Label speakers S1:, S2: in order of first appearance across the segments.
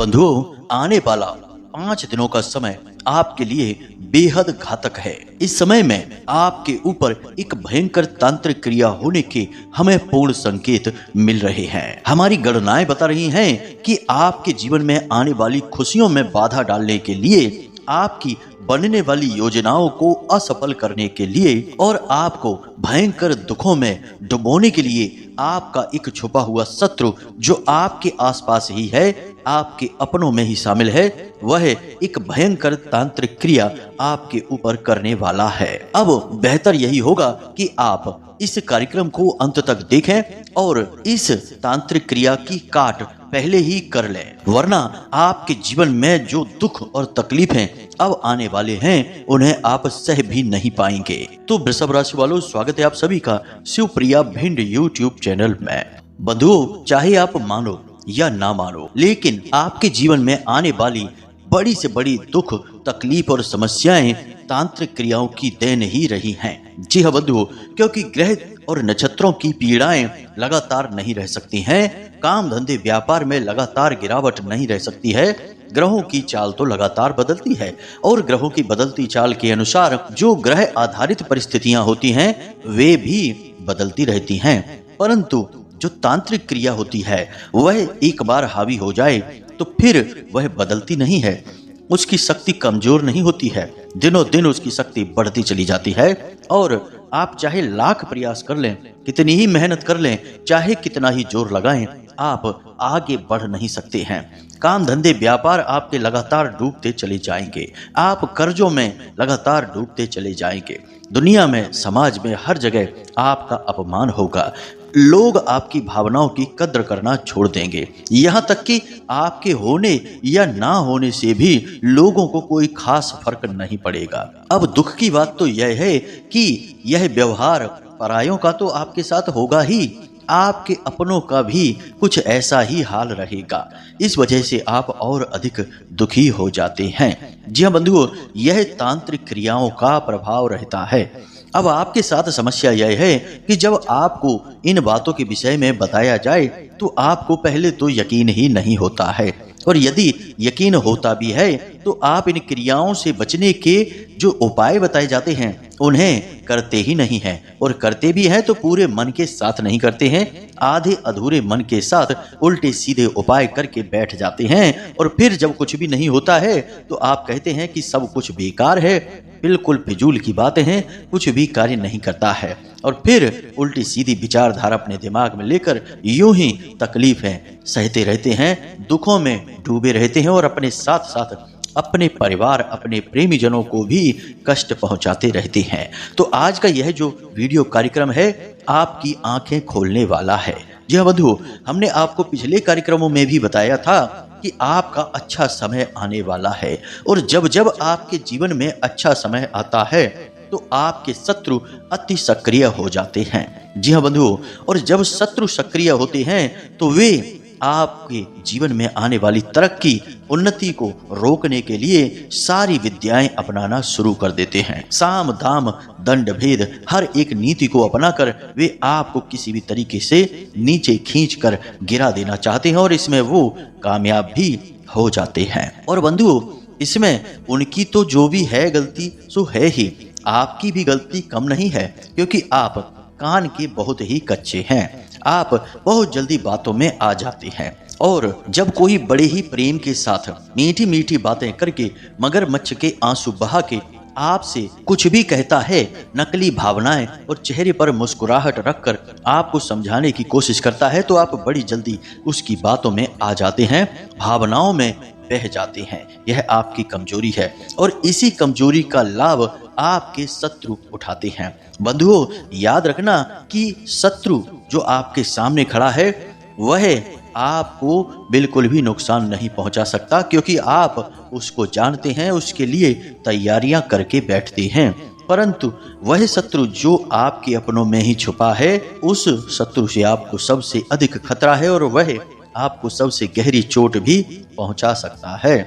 S1: बंधुओं, आने वाला 5 दिनों का समय आपके लिए बेहद घातक है। इस समय में आपके ऊपर एक भयंकर तांत्रिक क्रिया होने के हमें पूर्ण संकेत मिल रहे हैं। हमारी गणनाएं बता रही हैं कि आपके जीवन में आने वाली खुशियों में बाधा डालने के लिए, आपकी बनने वाली योजनाओं को असफल करने के लिए और आपको भयंकर दुखों में डुबोने के लिए आपका एक छुपा हुआ शत्रु जो आपके आसपास ही है, आपके अपनों में ही शामिल है, वह एक भयंकर तांत्रिक क्रिया आपके ऊपर करने वाला है। अब बेहतर यही होगा कि आप इस कार्यक्रम को अंत तक देखें और इस तांत्रिक क्रिया की काट पहले ही कर लें, वरना आपके जीवन में जो दुख और तकलीफें अब आने वाले हैं उन्हें आप सह भी नहीं पाएंगे। तो वृषभ राशि वालों, स्वागत है आप सभी का शिवप्रिया भिंड यूट्यूब चैनल में। बंधुओं, चाहे आप मानो या ना मानो, लेकिन आपके जीवन में आने वाली बड़ी से बड़ी दुख, तकलीफ और समस्याएं तांत्रिक क्रियाओं की देन ही रही हैं। जी हाँ बंधुओं, क्योंकि ग्रह और नक्षत्रों की पीड़ाएं लगातार नहीं रह सकती हैं, काम धंधे व्यापार में लगातार गिरावट नहीं रह सकती है। ग्रहों की चाल तो लगातार बदलती है और ग्रहों की बदलती चाल के अनुसार जो ग्रह आधारित परिस्थितियां होती हैं वे भी बदलती रहती हैं। परंतु जो तांत्रिक क्रिया होती है वह एक बार हावी हो जाए तो फिर वह बदलती नहीं है, उसकी शक्ति कमजोर नहीं होती है, दिनों दिन उसकी शक्ति बढ़ती चली जाती है। और आप चाहे लाख प्रयास कर लें, कितनी ही मेहनत कर लें, चाहे कितना ही जोर लगाएं, आप आगे बढ़ नहीं सकते हैं। काम धंधे व्यापार आपके लगातार डूबते चले जाएंगे, आप कर्जों में लगातार डूबते चले जाएंगे, दुनिया में, समाज में, हर जगह आपका अपमान होगा, लोग आपकी भावनाओं की कद्र करना छोड़ देंगे, यहाँ तक कि आपके होने या ना होने से भी लोगों को कोई खास फर्क नहीं पड़ेगा। अब दुख की बात तो यह है कि यह व्यवहार परायों का तो आपके साथ होगा ही, आपके अपनों का भी कुछ ऐसा ही हाल रहेगा। इस वजह से आप और अधिक दुखी हो जाते हैं। जी हाँ बंधुओं, यह तांत्रिक क्रियाओं का प्रभाव रहता है। अब आपके साथ समस्या यह है कि जब आपको इन बातों के विषय में बताया जाए तो आपको पहले तो यकीन ही नहीं होता है, और यदि यकीन होता भी है तो आप इन क्रियाओं से बचने के जो उपाय बताए जाते हैं उन्हें करते ही नहीं हैं, और करते भी हैं तो पूरे मन के साथ नहीं करते हैं, आधे अधूरे मन के साथ उल्टे सीधे उपाय करके बैठ जाते हैं। और फिर जब कुछ भी नहीं होता है तो आप कहते हैं कि सब कुछ बेकार है, बिल्कुल फिजूल की बातें हैं, कुछ भी कार्य नहीं करता है, और फिर उल्टी सीधी विचारधारा अपने दिमाग में लेकर यूं ही तकलीफें सहते रहते हैं, दुखों में डूबे रहते हैं और अपने साथ साथ अपने परिवार, अपने प्रेमी जनों को भी कष्ट पहुंचाते रहते हैं। तो आज का यह जो वीडियो कार्यक्रम है आपकी आंखें खोलने वाला है। जी हाँ बंधुओं, हमने आपको पिछले कार्यक्रमों में भी बताया था कि आपका अच्छा समय आने वाला है, और जब जब आपके जीवन में अच्छा समय आता है तो आपके शत्रु अति सक्रिय हो जाते हैं। जी हाँ बंधुओं, और जब शत्रु सक्रिय होते हैं तो वे आपके जीवन में आने वाली तरक्की, उन्नति को रोकने के लिए सारी विद्याएं अपनाना शुरू कर देते हैं। साम दाम दंड भेद हर एक नीति को अपनाकर वे आपको किसी भी तरीके से नीचे खींचकर गिरा देना चाहते हैं, और इसमें वो कामयाब भी हो जाते हैं। और बंधुओं, इसमें उनकी तो जो भी है गलती सो है ही, आपकी भी गलती कम नहीं है, क्योंकि आप कान के बहुत ही कच्चे हैं, आप बहुत जल्दी बातों में आ जाते हैं। और जब कोई बड़े ही प्रेम के साथ मीठी मीठी बातें करके मगरमच्छ के आंसू बहा के आपसे कुछ भी कहता है, नकली भावनाएं और चेहरे पर मुस्कुराहट रखकर आपको समझाने की कोशिश करता है, तो आप बड़ी जल्दी उसकी बातों में आ जाते हैं, भावनाओं में बह जाते हैं। यह आपकी कमजोरी है, और इसी कमजोरी का लाभ आपके शत्रु उठाते हैं। बंधुओं, याद रखना कि शत्रु जो आपके सामने खड़ा है वह आपको बिल्कुल भी नुकसान नहीं पहुंचा सकता, क्योंकि आप उसको जानते हैं, उसके लिए तैयारियां करके बैठते हैं। परंतु वह शत्रु जो आपके अपनों में ही छुपा है, उस शत्रु से आपको सबसे अधिक खतरा है, और वह आपको सबसे गहरी चोट भी पहुंचा सकता है,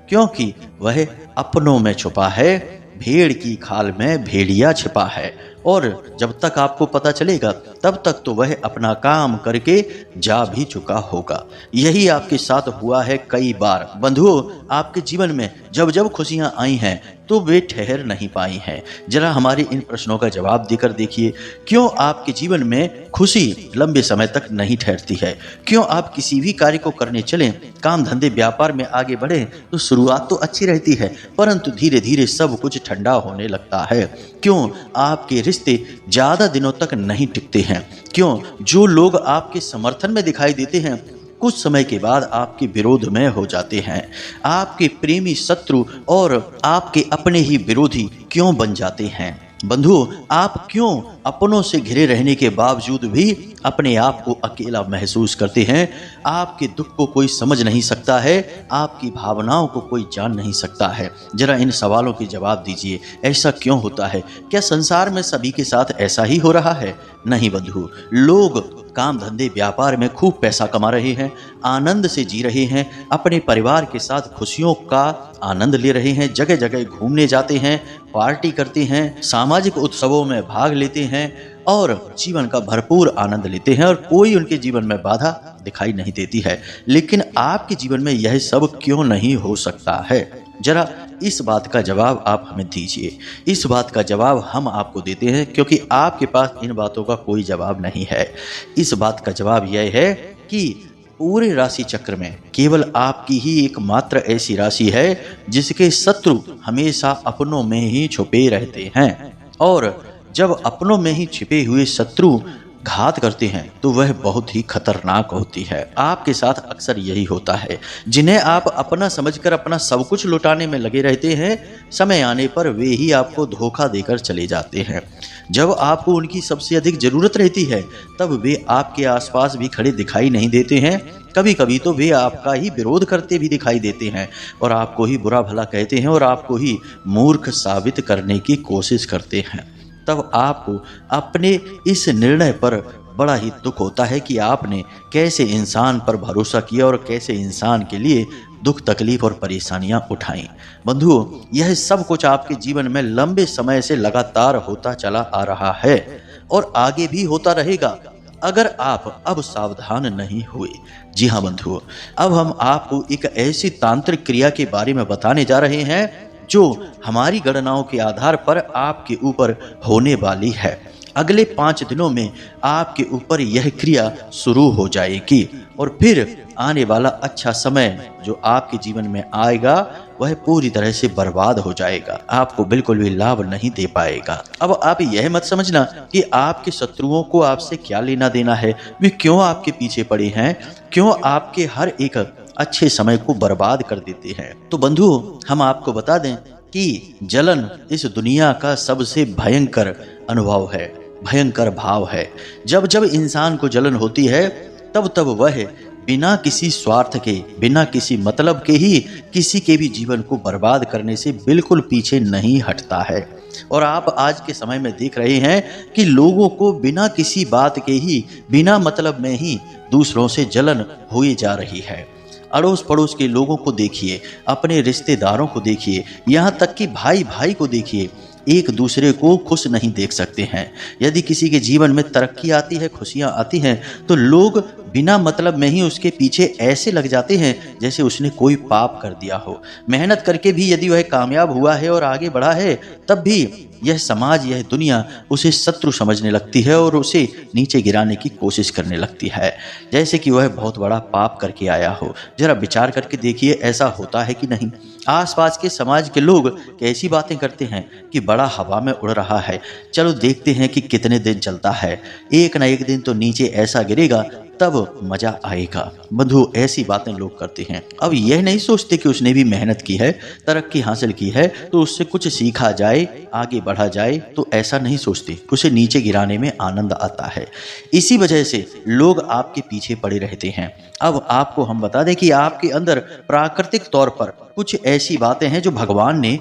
S1: क्योंकि वह अपनों में छुपा है। भेड़ की खाल में भेड़िया छिपा है, और जब तक आपको पता चलेगा तब तक तो वह अपना काम करके जा भी चुका होगा। यही आपके साथ हुआ है कई बार। बंधुओं, आपके जीवन में जब जब खुशियां आई हैं तो वे ठहर नहीं पाई हैं। जरा हमारे इन प्रश्नों का जवाब देकर देखिए, क्यों आपके जीवन में खुशी लंबे समय तक नहीं ठहरती है? क्यों आप किसी भी कार्य को करने चलें, काम धंधे व्यापार में आगे बढ़ें तो शुरुआत तो अच्छी रहती है, परंतु धीरे धीरे सब कुछ ठंडा होने लगता है? क्यों आपके रिश्ते ज्यादा दिनों तक नहीं टिकते हैं? क्यों जो लोग आपके समर्थन में दिखाई देते हैं कुछ समय के बाद आपके विरोध में हो जाते हैं? आपके प्रेमी शत्रु और आपके अपने ही विरोधी क्यों बन जाते हैं? बंधु, आप क्यों अपनों से घिरे रहने के बावजूद भी अपने आप को अकेला महसूस करते हैं? आपके दुख को कोई समझ नहीं सकता है, आपकी भावनाओं को कोई जान नहीं सकता है। जरा इन सवालों के जवाब दीजिए, ऐसा क्यों होता है? क्या संसार में सभी के साथ ऐसा ही हो रहा है? नहीं बंधु, लोग काम धंधे व्यापार में खूब पैसा कमा रहे हैं, आनंद से जी रहे हैं, अपने परिवार के साथ खुशियों का आनंद ले रहे हैं, जगह जगह घूमने जाते हैं, पार्टी करते हैं, सामाजिक उत्सवों में भाग लेते हैं और जीवन का भरपूर आनंद लेते हैं और कोई उनके जीवन में बाधा दिखाई नहीं देती है। लेकिन आपके जीवन में यह सब क्यों नहीं हो सकता है? जरा इस बात का जवाब आप हमें दीजिए। इस बात का जवाब हम आपको देते हैं, क्योंकि आपके पास इन बातों का कोई जवाब नहीं है। इस बात का जवाब यह है कि पूरे राशि चक्र में केवल आपकी ही एकमात्र ऐसी राशि है जिसके शत्रु हमेशा अपनों में ही छुपे रहते हैं, और जब अपनों में ही छिपे हुए शत्रु घात करते हैं तो वह बहुत ही खतरनाक होती है। आपके साथ अक्सर यही होता है। जिन्हें आप अपना समझकर अपना सब कुछ लुटाने में लगे रहते हैं, समय आने पर वे ही आपको धोखा देकर चले जाते हैं। जब आपको उनकी सबसे अधिक जरूरत रहती है तब वे आपके आसपास भी खड़े दिखाई नहीं देते हैं। कभी कभी तो वे आपका ही विरोध करते भी दिखाई देते हैं और आपको ही बुरा भला कहते हैं और आपको ही मूर्ख साबित करने की कोशिश करते हैं। तब आपको अपने इस निर्णय पर बड़ा ही दुख होता है कि आपने कैसे इंसान पर भरोसा किया और कैसे इंसान के लिए दुख तकलीफ और परेशानियां उठाई। बंधुओं, यह सब कुछ आपके जीवन में लंबे समय से लगातार होता चला आ रहा है और आगे भी होता रहेगा अगर आप अब सावधान नहीं हुए। जी हाँ बंधुओं, अब हम आपको एक ऐसी तांत्रिक क्रिया के बारे में बताने जा रहे हैं जो हमारी गणनाओं के आधार पर आपके ऊपर होने वाली है। अगले 5 दिनों में आपके ऊपर यह क्रिया शुरू हो जाएगी और फिर आने वाला अच्छा समय जो आपके जीवन में आएगा वह पूरी तरह से बर्बाद हो जाएगा, आपको बिल्कुल भी लाभ नहीं दे पाएगा। अब आप यह मत समझना कि आपके शत्रुओं को आपसे क्या लेना देना है, वे क्यों आपके पीछे पड़े हैं, क्यों आपके हर एक अच्छे समय को बर्बाद कर देते हैं। तो बंधु, हम आपको बता दें कि जलन इस दुनिया का सबसे भयंकर अनुभव है, भयंकर भाव है। जब जब इंसान को जलन होती है तब तब वह बिना किसी स्वार्थ के, बिना किसी मतलब के ही किसी के भी जीवन को बर्बाद करने से बिल्कुल पीछे नहीं हटता है। और आप आज के समय में देख रहे हैं कि लोगों को बिना किसी बात के ही, बिना मतलब में ही दूसरों से जलन हुई जा रही है। अड़ोस पड़ोस के लोगों को देखिए, अपने रिश्तेदारों को देखिए, यहाँ तक कि भाई भाई को देखिए, एक दूसरे को खुश नहीं देख सकते हैं। यदि किसी के जीवन में तरक्की आती है, खुशियाँ आती हैं, तो लोग बिना मतलब में ही उसके पीछे ऐसे लग जाते हैं जैसे उसने कोई पाप कर दिया हो। मेहनत करके भी यदि वह कामयाब हुआ है और आगे बढ़ा है, तब भी यह समाज, यह दुनिया उसे शत्रु समझने लगती है और उसे नीचे गिराने की कोशिश करने लगती है, जैसे कि वह बहुत बड़ा पाप करके आया हो। जरा विचार करके देखिए, ऐसा होता है कि नहीं? आसपास के समाज के लोग कैसी बातें करते हैं कि बड़ा हवा में उड़ रहा है, चलो देखते हैं कि कितने दिन चलता है, एक ना एक दिन तो नीचे ऐसा गिरेगा तब मजा आएगा। बंधु, ऐसी बातें लोग करते हैं। अब यह नहीं सोचते कि उसने भी मेहनत की है, तरक्की हासिल की है तो उससे कुछ सीखा जाए, आगे बढ़ा जाए, तो ऐसा नहीं सोचते। उसे नीचे गिराने में आनंद आता है। इसी वजह से लोग आपके पीछे पड़े रहते हैं। अब आपको हम बता दें कि आपके अंदर प्राकृतिक तौर पर कुछ ऐसी बातें हैं जो भगवान ने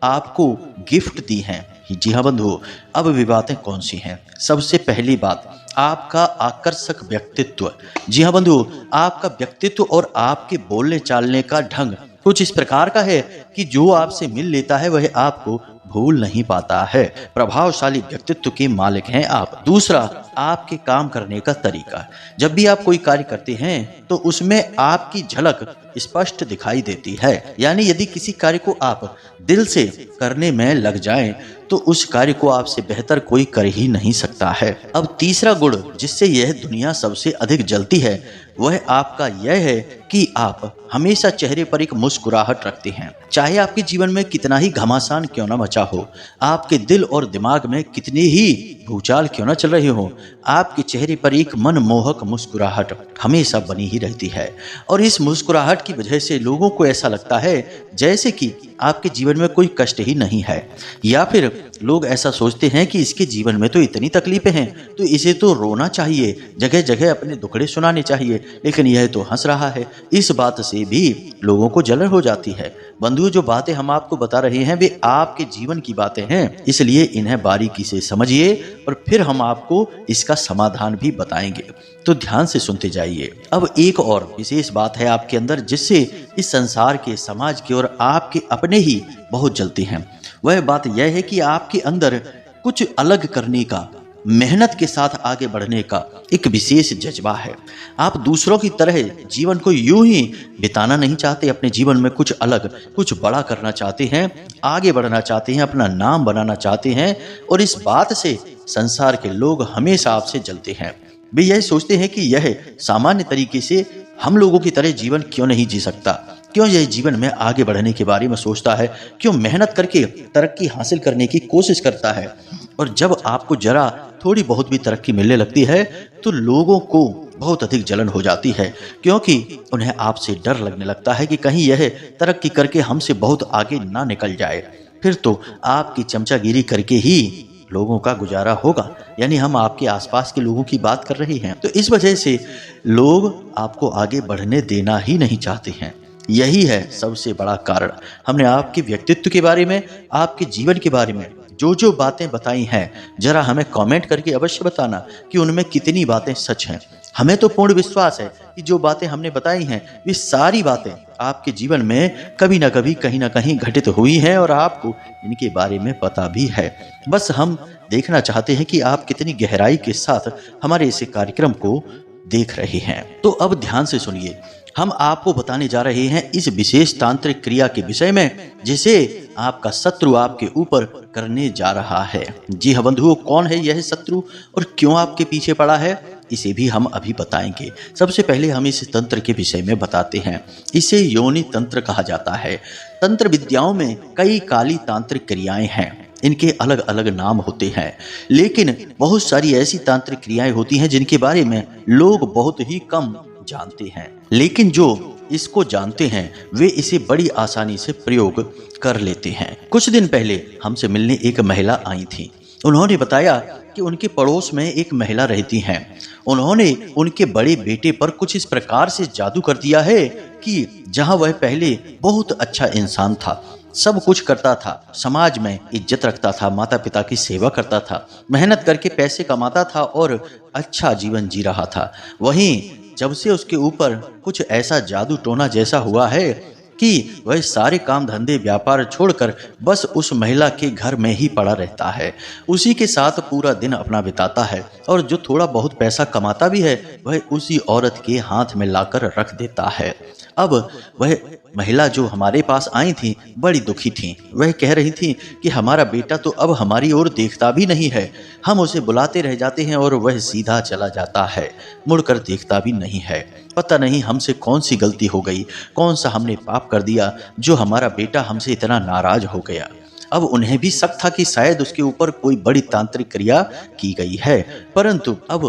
S1: आपको गिफ्ट दी हैं। जी हाँ बंधुओं, अब वे बातें कौन सी हैं? सबसे पहली बात, आपका आकर्षक व्यक्तित्व। जी हाँ बंधुओं, आपका व्यक्तित्व और आपके बोलने चालने का ढंग कुछ इस प्रकार का है कि जो आपसे मिल लेता है वह आपको भूल नहीं पाता है। प्रभावशाली व्यक्तित्व के मालिक हैं आप। दूसरा, आपके काम करने का तरीका। जब भी आप कोई कार्य करते हैं तो उसमें आपकी झलक स्पष्ट दिखाई देती है। यानी यदि किसी कार्य को आप दिल से करने में लग जाएं तो उस कार्य को आपसे बेहतर कोई कर ही नहीं सकता है। अब तीसरा गुण जिससे यह दुनिया सबसे अधिक जलती है वह आपका यह है कि आप हमेशा चेहरे पर एक मुस्कुराहट रखते हैं। चाहे आपके जीवन में कितना ही घमासान क्यों ना मचा हो, आपके दिल और दिमाग में कितने ही भूचाल क्यों ना चल रहे हो, आपके चेहरे पर एक मनमोहक मुस्कुराहट हमेशा बनी ही रहती है। और इस मुस्कुराहट की वजह से लोगों को ऐसा लगता है जैसे कि आपके जीवन में कोई कष्ट ही नहीं है, या फिर लोग ऐसा सोचते हैं कि इसके जीवन में तो इतनी तकलीफें हैं तो इसे तो रोना चाहिए, जगह जगह अपने दुखड़े सुनाने चाहिए, लेकिन यह तो हंस रहा है। इस बात से भी लोगों को जलन हो जाती है। बंधुओं, जो बातें हम आपको बता रहे हैं वे आपके जीवन की बातें हैं, इसलिए इन्हें बारीकी से समझिए और फिर हम आपको इसका समाधान भी बताएंगे, तो ध्यान से सुनते जाइए। अब एक और विशेष बात है आपके अंदर जिससे इस संसार के, समाज के और आपके अपने ही बहुत जलते हैं। वह बात यह है कि आपके अंदर कुछ अलग करने का, मेहनत के साथ आगे बढ़ने का एक विशेष जज्बा है। आप दूसरों की तरह जीवन को यूं ही बिताना नहीं चाहते, अपने जीवन में कुछ अलग, कुछ बड़ा करना चाहते हैं, आगे बढ़ना चाहते हैं, अपना नाम बनाना चाहते हैं। और इस बात से संसार के लोग हमेशा आपसे जलते हैं। वे यह सोचते हैं कि यह सामान्य तरीके से हम लोगों की तरह जीवन क्यों नहीं जी सकता, क्यों यह जीवन में आगे बढ़ने के बारे में सोचता है, क्यों मेहनत करके तरक्की हासिल करने की कोशिश करता है। और जब आपको जरा थोड़ी बहुत भी तरक्की मिलने लगती है तो लोगों को बहुत अधिक जलन हो जाती है, क्योंकि उन्हें आपसे डर लगने लगता है कि कहीं यह तरक्की करके हमसे बहुत आगे ना निकल जाए, फिर तो आपकी चमचागिरी करके ही लोगों का गुजारा होगा। यानी हम आपके आसपास के लोगों की बात कर रहे हैं। तो इस वजह से लोग आपको आगे बढ़ने देना ही नहीं चाहते हैं। यही है सबसे बड़ा कारण। हमने आपके व्यक्तित्व के बारे में, आपके जीवन के बारे में जो जो बातें बताई हैं, जरा हमें कमेंट करके अवश्य बताना कि उनमें कितनी बातें सच हैं। हमें तो पूर्ण विश्वास है कि जो बातें हमने बताई हैं वे सारी बातें आपके जीवन में कभी ना कभी, कहीं ना कहीं घटित हुई हैं और आपको इनके बारे में पता भी है। बस हम देखना चाहते हैं कि आप कितनी गहराई के साथ हमारे इस कार्यक्रम को देख रहे हैं। तो अब ध्यान से सुनिए, हम आपको बताने जा रहे हैं इस विशेष तांत्रिक क्रिया के विषय में जिसे आपका शत्रु आपके ऊपर करने जा रहा है। जी हाँ बंधुओं, कौन है यह शत्रु और क्यों आपके पीछे पड़ा है, इसे भी हम अभी बताएंगे। सबसे पहले हम इस तंत्र के विषय में बताते हैं। इसे योनि तंत्र कहा जाता है। तंत्र विद्याओं में कई काली तांत्रिक क्रियाएं हैं, इनके अलग अलग नाम होते हैं, लेकिन बहुत सारी ऐसी तांत्रिक क्रियाएं होती हैं जिनके बारे में लोग बहुत ही कम जानते हैं, लेकिन जो इसको जानते हैं वे इसे बड़ी आसानी से प्रयोग कर लेते हैं। कुछ दिन पहले हमसे मिलने एक महिला आई थी। उन्होंने बताया कि उनके पड़ोस में एक महिला रहती हैं। उन्होंने उनके बड़े बेटे पर कुछ इस प्रकार से जादू कर दिया है कि जहां वह पहले बहुत अच्छा इंसान था, सब कुछ करता था, समाज में इज्जत रखता था, माता पिता की सेवा करता था, मेहनत करके पैसे कमाता था और अच्छा जीवन जी रहा था, वहीं जब से उसके ऊपर कुछ ऐसा जादू टोना जैसा हुआ है कि वह सारे काम धंधे व्यापार छोड़कर बस उस महिला के घर में ही पड़ा रहता है, उसी के साथ पूरा दिन अपना बिताता है और जो थोड़ा बहुत पैसा कमाता भी है वह उसी औरत के हाथ में लाकर रख देता है। अब वह महिला जो हमारे पास आई थी बड़ी दुखी थी। वह कह रही थी कि हमारा बेटा तो अब हमारी ओर देखता भी नहीं है, हम उसे बुलाते रह जाते हैं और वह सीधा चला जाता है, मुड़कर देखता भी नहीं है। पता नहीं हमसे कौन सी गलती हो गई, कौन सा हमने पाप कर दिया जो हमारा बेटा हमसे इतना नाराज हो गया। अब उन्हें भी शक था कि शायद उसके ऊपर कोई बड़ी तांत्रिक क्रिया की गई है, परंतु अब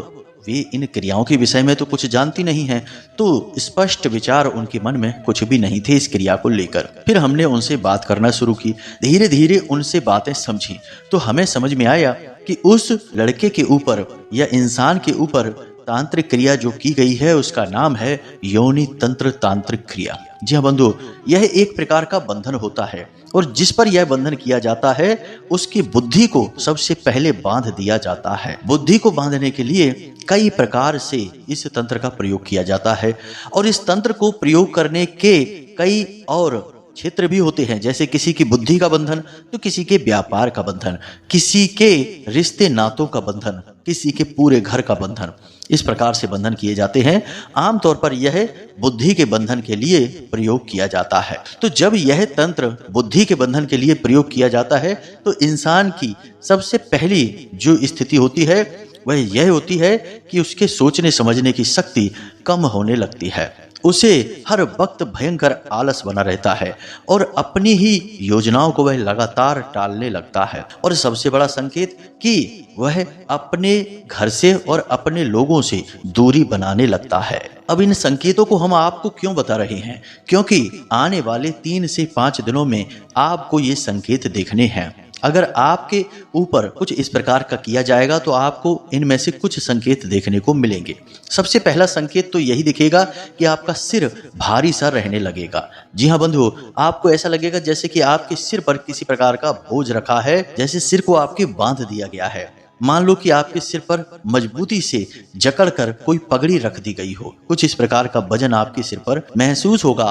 S1: वे इन क्रियाओं के विषय में तो कुछ जानती नहीं हैं, तो स्पष्ट विचार उनके मन में कुछ भी नहीं थे इस क्रिया को लेकर। फिर हमने उनसे बात करना शुरू की, धीरे धीरे उनसे बातें समझी तो हमें समझ में आया कि उस लड़के के ऊपर या इंसान के ऊपर तांत्रिक क्रिया जो की गई है उसका नाम है योनि तंत्र तांत्रिक क्रिया। जी हाँ बंधु, यह एक प्रकार का बंधन होता है और जिस पर यह बंधन किया जाता है उसकी बुद्धि को सबसे पहले बांध दिया जाता है। बुद्धि को बांधने के लिए कई प्रकार से इस तंत्र का प्रयोग किया जाता है और इस तंत्र को प्रयोग करने के कई और क्षेत्र भी होते हैं, जैसे किसी की बुद्धि का बंधन तो किसी के व्यापार का बंधन, किसी के रिश्ते नातों का बंधन, किसी के पूरे घर का बंधन। इस प्रकार से बंधन किए जाते हैं। आमतौर पर यह बुद्धि के बंधन के लिए प्रयोग किया जाता है। तो जब यह तंत्र बुद्धि के बंधन के लिए प्रयोग किया जाता है तो इंसान की सबसे पहली जो स्थिति होती है वह यह होती है कि उसके सोचने समझने की शक्ति कम होने लगती है। उसे हर वक्त भयंकर आलस बना रहता है और अपनी ही योजनाओं को वह लगातार टालने लगता है। और सबसे बड़ा संकेत कि वह अपने घर से और अपने लोगों से दूरी बनाने लगता है। अब इन संकेतों को हम आपको क्यों बता रहे हैं? क्योंकि आने वाले 3 से 5 दिनों में आपको ये संकेत देखने हैं। अगर आपके ऊपर कुछ इस प्रकार का किया जाएगा तो आपको इनमें से कुछ संकेत देखने को मिलेंगे। सबसे पहला संकेत तो यही दिखेगा कि आपका सिर भारी सा रहने लगेगा। जी हाँ बंधुओं, आपको ऐसा लगेगा जैसे कि आपके सिर पर किसी प्रकार का बोझ रखा है, जैसे सिर को आपके बांध दिया गया है। मान लो कि आपके सिर पर मजबूती से जकड़कर कोई पगड़ी रख दी गई हो। कुछ इस प्रकार का वजन आपके सिर पर महसूस होगा।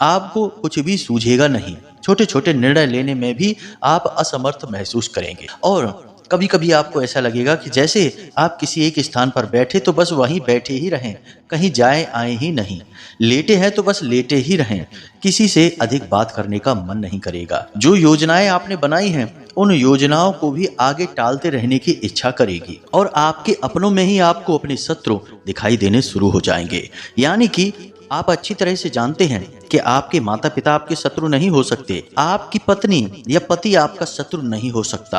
S1: आपको कुछ भी सूझेगा नहीं। छोटे छोटे निर्णय लेने में भी आप असमर्थ महसूस करेंगे। और कभी कभी आपको ऐसा लगेगा कि जैसे आप किसी एक स्थान पर बैठे तो बस वहीं बैठे ही रहें, कहीं जाए आए ही नहीं। लेटे हैं तो बस लेटे ही रहें, किसी से अधिक बात करने का मन नहीं करेगा। जो योजनाएं आपने बनाई हैं उन योजनाओं को भी आगे टालते रहने की इच्छा करेगी। और आपके अपनों में ही आपको अपने शत्रु दिखाई देने शुरू हो जाएंगे। यानी कि आप अच्छी तरह से जानते हैं कि आपके माता पिता आपके शत्रु नहीं हो सकते, आपकी पत्नी या पति आपका शत्रु नहीं हो सकता,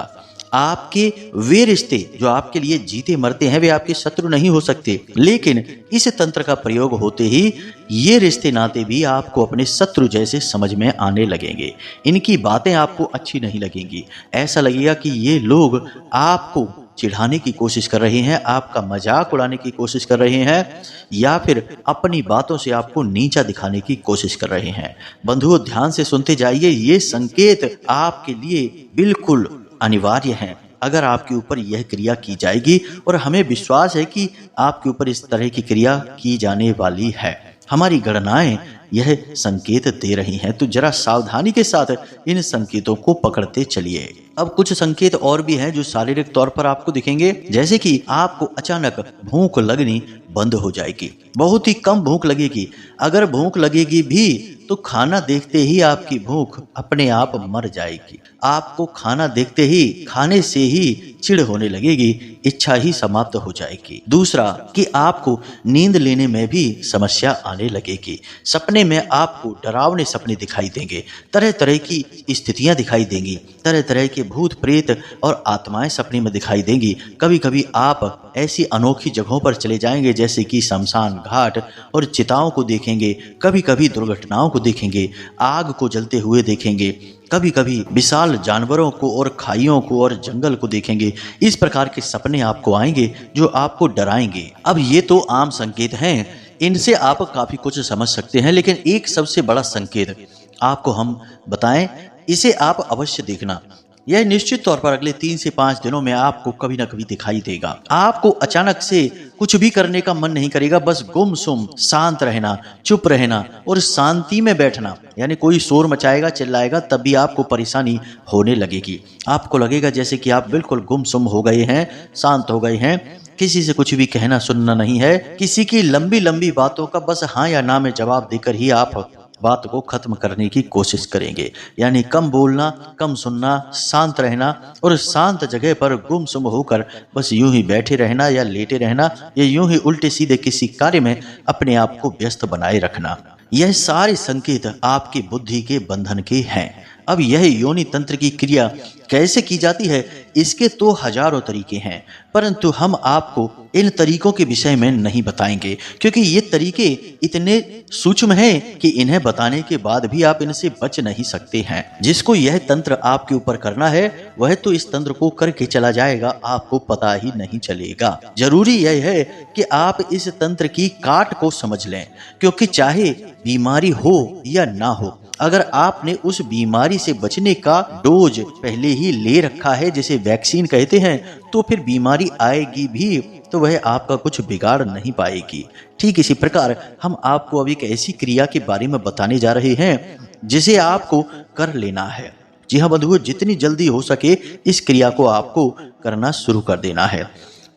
S1: आपके वे रिश्ते जो आपके लिए जीते मरते हैं वे आपके शत्रु नहीं हो सकते। लेकिन इस तंत्र का प्रयोग होते ही ये रिश्ते नाते भी आपको अपने शत्रु जैसे समझ में आने लगेंगे। इनकी बातें आपको अच्छी नहीं लगेंगी। ऐसा लगेगा कि ये लोग आपको चिढ़ाने की कोशिश कर रहे हैं, आपका मजाक उड़ाने की कोशिश कर रहे हैं, या फिर अपनी बातों से आपको नीचा दिखाने की कोशिश कर रहे हैं। बंधुओं, ध्यान से सुनते जाइए। ये संकेत आपके लिए बिल्कुल अनिवार्य है। अगर आपके ऊपर यह क्रिया की जाएगी, और हमें विश्वास है कि आपके ऊपर इस तरह की क्रिया की जाने वाली है, हमारी गणनाएं यह संकेत दे रही हैं, तो जरा सावधानी के साथ इन संकेतों को पकड़ते चलिए। अब कुछ संकेत और भी हैं जो शारीरिक तौर पर आपको दिखेंगे, जैसे कि आपको अचानक भूख लगनी बंद हो जाएगी, बहुत ही कम भूख लगेगी। अगर भूख लगेगी भी तो खाना देखते ही आपकी भूख अपने आप मर जाएगी। आपको खाना देखते ही खाने से ही चिढ़ होने लगेगी, इच्छा ही समाप्त हो जाएगी। दूसरा कि आपको नींद लेने में भी समस्या आने लगेगी। सपने में आपको डरावने सपने दिखाई देंगे, तरह तरह की स्थितियां दिखाई देंगी, तरह तरह के भूत प्रेत और आत्माएं सपने में दिखाई देंगी। कभी कभी आप ऐसी अनोखी जगहों पर चले जाएंगे जैसे कि शमशान घाट, और चिताओं को देखेंगे। कभी कभी दुर्घटनाओं को देखेंगे, आग को जलते हुए देखेंगे। कभी कभी विशाल जानवरों को और खाइयों को और जंगल को देखेंगे। इस प्रकार के सपने आपको आएंगे जो आपको डराएंगे। अब ये तो आम संकेत हैं, इनसे आप काफी कुछ समझ सकते हैं, लेकिन एक सबसे बड़ा संकेत आपको हम बताएं, इसे आप अवश्य देखना। यह निश्चित तौर पर अगले 3 से 5 दिनों में आपको कभी ना कभी दिखाई देगा। आपको अचानक से कुछ भी करने का मन नहीं करेगा, बस गुमसुम शांत रहना, चुप रहना और शांति में बैठना। यानी कोई शोर मचाएगा, चिल्लाएगा, तब भी आपको परेशानी होने लगेगी। आपको लगेगा जैसे कि आप बिल्कुल गुमसुम हो गए हैं, शांत हो गए हैं, किसी से कुछ भी कहना सुनना नहीं है। किसी की लंबी लंबी बातों का बस हाँ या ना में जवाब देकर ही आप बात को खत्म करने की कोशिश करेंगे। यानी कम बोलना, कम सुनना, शांत रहना और शांत जगह पर गुमसुम होकर बस यूं ही बैठे रहना या लेटे रहना, या यूं ही उल्टे सीधे किसी कार्य में अपने आप को व्यस्त बनाए रखना। यह सारे संकेत आपकी बुद्धि के बंधन के हैं। अब यह योनि तंत्र की क्रिया कैसे की जाती है, इसके तो हजारों तरीके हैं, परंतु हम आपको इन तरीकों के विषय में नहीं बताएंगे, क्योंकि ये तरीके इतने सूक्ष्म हैं कि इन्हें बताने के बाद भी आप इनसे बच नहीं सकते हैं। जिसको यह तंत्र आपके ऊपर करना है वह तो इस तंत्र को करके चला जाएगा, आपको पता ही नहीं चलेगा। जरूरी यह है कि आप इस तंत्र की काट को समझ लें, क्योंकि चाहे बीमारी हो या ना हो, अगर आपने उस बीमारी से बचने का डोज पहले ही ले रखा है, जिसे वैक्सीन कहते हैं, तो फिर बीमारी आएगी भी तो वह आपका कुछ बिगाड़ नहीं पाएगी। ठीक इसी प्रकार हम आपको अभी एक ऐसी क्रिया के बारे में बताने जा रहे हैं जिसे आपको कर लेना है। जी हाँ बंधुओं, जितनी जल्दी हो सके इस क्रिया को आपको करना शुरू कर देना है।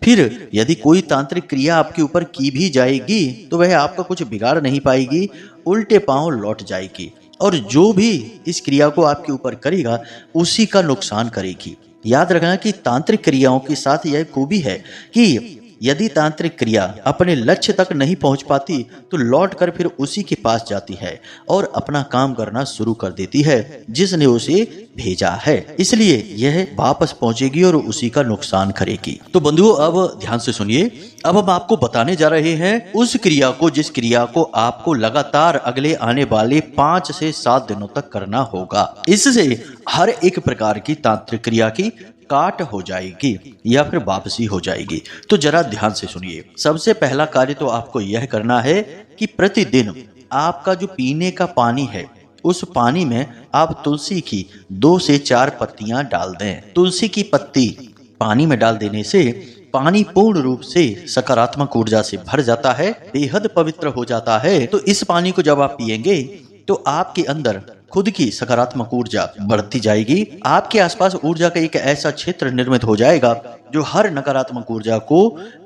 S1: फिर यदि कोई तांत्रिक क्रिया आपके ऊपर की भी जाएगी तो वह आपका कुछ बिगाड़ नहीं पाएगी, उल्टे पांव लौट जाएगी, और जो भी इस क्रिया को आपके ऊपर करेगा उसी का नुकसान करेगी। याद रखना कि तांत्रिक क्रियाओं के साथ यह खूबी है कि यदि तांत्रिक क्रिया अपने लक्ष्य तक नहीं पहुंच पाती तो लौट कर फिर उसी के पास जाती है और अपना काम करना शुरू कर देती है जिसने उसे भेजा है। इसलिए यह वापस पहुंचेगी और उसी का नुकसान करेगी। तो बंधुओं, अब ध्यान से सुनिए। अब हम आपको बताने जा रहे हैं उस क्रिया को जिस क्रिया को आपको लगातार अगले आने वाले 5 से 7 दिनों तक करना होगा। इससे हर एक प्रकार की तांत्रिक क्रिया की काट हो जाएगी या फिर वापसी हो जाएगी। तो जरा ध्यान से सुनिए। सबसे पहला कार्य तो आपको यह करना है कि प्रतिदिन आपका जो पीने का पानी है उस पानी में आप तुलसी की 2 से 4 पत्तियां डाल दें। तुलसी की पत्ती पानी में डाल देने से पानी पूर्ण रूप से सकारात्मक ऊर्जा से भर जाता है, बेहद पवित्र हो जाता है। तो इस पानी को जब आप पिएंगे तो आपके अंदर खुद की सकारात्मक ऊर्जा बढ़ती जाएगी। आपके आसपास ऊर्जा का एक ऐसा क्षेत्र निर्मित हो जाएगा जो हर नकारात्मक ऊर्जा को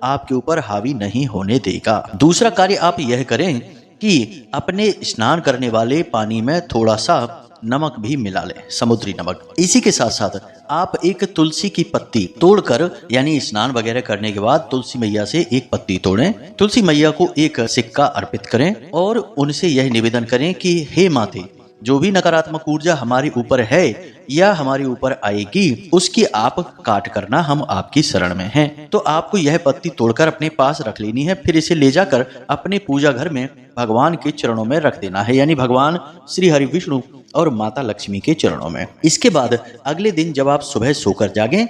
S1: आपके ऊपर हावी नहीं होने देगा। दूसरा कार्य आप यह करें कि अपने स्नान करने वाले पानी में थोड़ा सा नमक भी मिला लें, समुद्री नमक। इसी के साथ साथ आप एक तुलसी की पत्ती तोड़कर, यानी स्नान वगैरह करने के बाद तुलसी मैया से एक पत्ती तोड़ें, तुलसी मैया को एक सिक्का अर्पित करें और उनसे यह निवेदन करें कि हे माते, जो भी नकारात्मक ऊर्जा हमारे ऊपर है या हमारे ऊपर आएगी उसकी आप काट करना, हम आपकी शरण में हैं। तो आपको यह पत्ती तोड़कर अपने पास रख लेनी है। फिर इसे ले जाकर अपने पूजा घर में भगवान के चरणों में रख देना है, यानी भगवान श्री हरि विष्णु और माता लक्ष्मी के चरणों में। इसके बाद अगले दिन जब आप सुबह सोकर जागें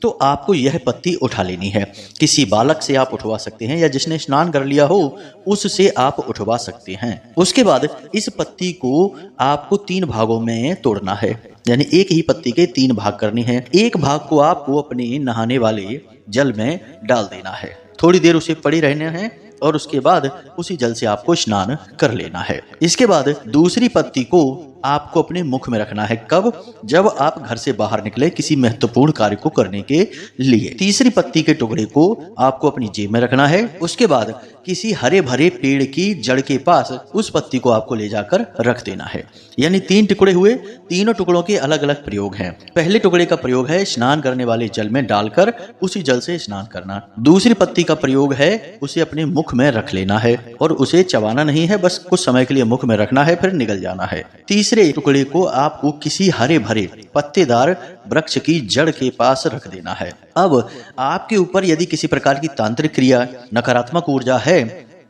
S1: तो आपको यह पत्ती उठा लेनी है। किसी बालक से आप उठवा सकते हैं या जिसने स्नान कर लिया हो उससे आप उठवा सकते हैं। उसके बाद इस पत्ती को आपको 3 भागों में तोड़ना है, यानी एक ही पत्ती के 3 भाग करने हैं। एक भाग को आपको अपने नहाने वाले जल में डाल देना है, थोड़ी देर उसे पड़ी रहना है और उसके बाद उसी जल से आपको स्नान कर लेना है। इसके बाद दूसरी पत्ती को आपको अपने मुख में रखना है। कब? जब आप घर से बाहर निकले किसी महत्वपूर्ण कार्य को करने के लिए। तीसरी पत्ती के टुकड़े को आपको अपनी जेब में रखना है। उसके बाद किसी हरे भरे पेड़ की जड़ के पास उस पत्ती को आपको ले जाकर रख देना है। यानी 3 टुकड़े हुए। तीनों टुकड़ों के अलग अलग प्रयोग हैं। पहले टुकड़े का प्रयोग है स्नान करने वाले जल में डालकर उसी जल से स्नान करना। दूसरी पत्ती का प्रयोग है उसे अपने मुख में रख लेना है और उसे चबाना नहीं है, बस कुछ समय के लिए मुख में रखना है, फिर निगल जाना है। तीसरे टुकड़े को आपको किसी हरे भरे पत्तेदार वृक्ष की जड़ के पास रख देना है। अब आपके ऊपर यदि किसी प्रकार की तांत्रिक क्रिया, नकारात्मक ऊर्जा है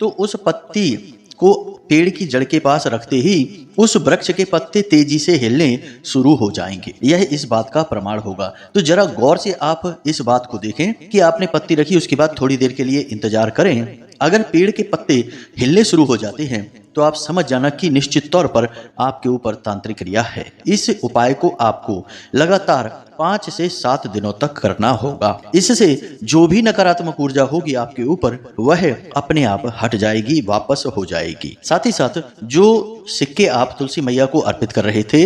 S1: तो उस पत्ती को पेड़ की जड़ के पास रखते ही उस वृक्ष के पत्ते तेजी से हिलने शुरू हो जाएंगे। यह इस बात का प्रमाण होगा। तो जरा गौर से आप इस बात को देखें कि आपने पत्ती रखी, उसके बाद थोड़ी देर के लिए इंतजार करें। अगर पेड़ के पत्ते हिलने शुरू हो जाते हैं तो आप समझ जाना कि निश्चित तौर पर आपके ऊपर तांत्रिक क्रिया है। इस उपाय को आपको लगातार 5 से 7 दिनों तक करना होगा। इससे जो भी नकारात्मक ऊर्जा होगी आपके ऊपर वह अपने आप हट जाएगी, वापस हो जाएगी। साथ ही साथ जो सिक्के आप तुलसी मैया को अर्पित कर रहे थे,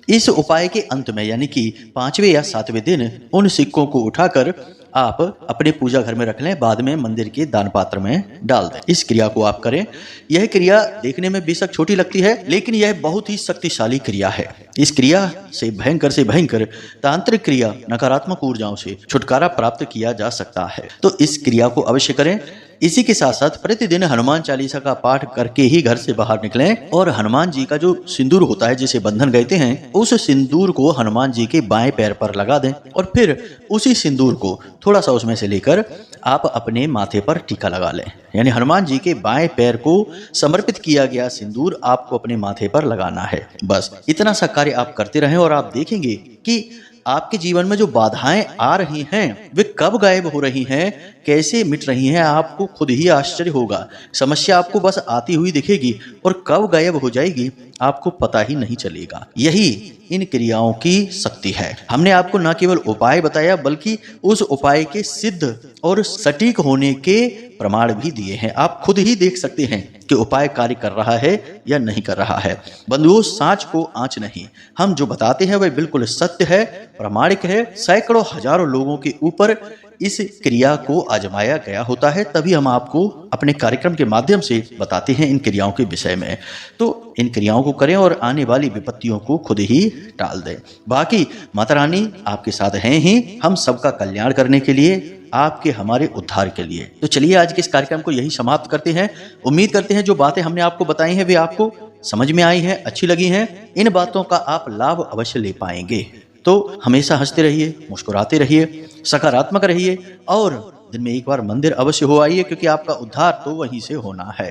S1: इस उपाय के अंत में यानी कि 5वें या 7वें दिन उन सिक्कों को उठाकर आप अपने पूजा घर में रख लें, बाद में मंदिर के दान पात्र में डाल दें। इस क्रिया को आप करें। यह क्रिया देखने में बेशक छोटी लगती है लेकिन यह बहुत ही शक्तिशाली क्रिया है। इस क्रिया से भयंकर तांत्रिक क्रिया, नकारात्मक ऊर्जाओं से छुटकारा प्राप्त किया जा सकता है। तो इस क्रिया को अवश्य करें। इसी के साथ साथ प्रतिदिन हनुमान चालीसा का पाठ करके ही घर से बाहर निकलें और हनुमान जी का जो सिंदूर होता है जिसे बंधन कहते हैं, उस सिंदूर को हनुमान जी के बाएं पैर पर लगा दें और फिर उसी सिंदूर को थोड़ा सा उसमें से लेकर आप अपने माथे पर टीका लगा लें। यानी हनुमान जी के बाएं पैर को समर्पित किया गया सिंदूर आपको अपने माथे पर लगाना है। बस इतना सा कार्य आप करते रहें और आप देखेंगे कि आपके जीवन में जो बाधाएं आ रही हैं वे कब गायब हो रही हैं, कैसे मिट रही हैं, आपको खुद ही आश्चर्य होगा। समस्या आपको बस आती हुई दिखेगी और कब गायब हो जाएगी आपको पता ही नहीं चलेगा। यही इन क्रियाओं की शक्ति है। हमने आपको न केवल उपाय बताया बल्कि उस उपाय के सिद्ध और सटीक होने के प्रमाण भी दिए हैं। आप खुद ही देख सकते हैं कि उपाय कार्य कर रहा है या नहीं कर रहा है। बंधुओं, सांच को आंच नहीं, हम जो बताते हैं वह बिल्कुल सत्य है, प्रामाणिक है। सैकड़ों हजारों लोगों के ऊपर इस क्रिया को आजमाया गया होता है, तभी हम आपको अपने कार्यक्रम के माध्यम से बताते हैं इन क्रियाओं के विषय में। तो इन क्रियाओं को करें और आने वाली विपत्तियों को खुद ही टाल दें। बाकी माता रानी आपके साथ हैं ही, हम सबका कल्याण करने के लिए, आपके हमारे उद्धार के लिए। तो चलिए आज के इस कार्यक्रम को यही समाप्त करते हैं। उम्मीद करते हैं जो बातें हमने आपको बताई हैं वे आपको समझ में आई हैं, अच्छी लगी हैं। इन बातों का आप लाभ अवश्य ले पाएंगे। तो हमेशा हंसते रहिए, मुस्कुराते रहिए, सकारात्मक रहिए और दिन में एक बार मंदिर अवश्य हो आइए, क्योंकि आपका उद्धार तो वहीं से होना है।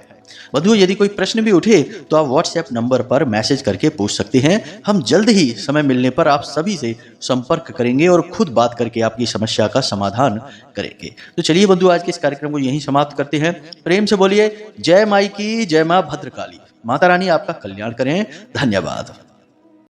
S1: बंधुओं, यदि कोई प्रश्न भी उठे तो आप व्हाट्सएप नंबर पर मैसेज करके पूछ सकते हैं। हम जल्द ही समय मिलने पर आप सभी से संपर्क करेंगे और खुद बात करके आपकी समस्या का समाधान करेंगे। तो चलिए बंधु, आज के इस कार्यक्रम को यहीं समाप्त करते हैं। प्रेम से बोलिए जय माई की, जय मां भद्रकाली। माता रानी आपका कल्याण करें। धन्यवाद।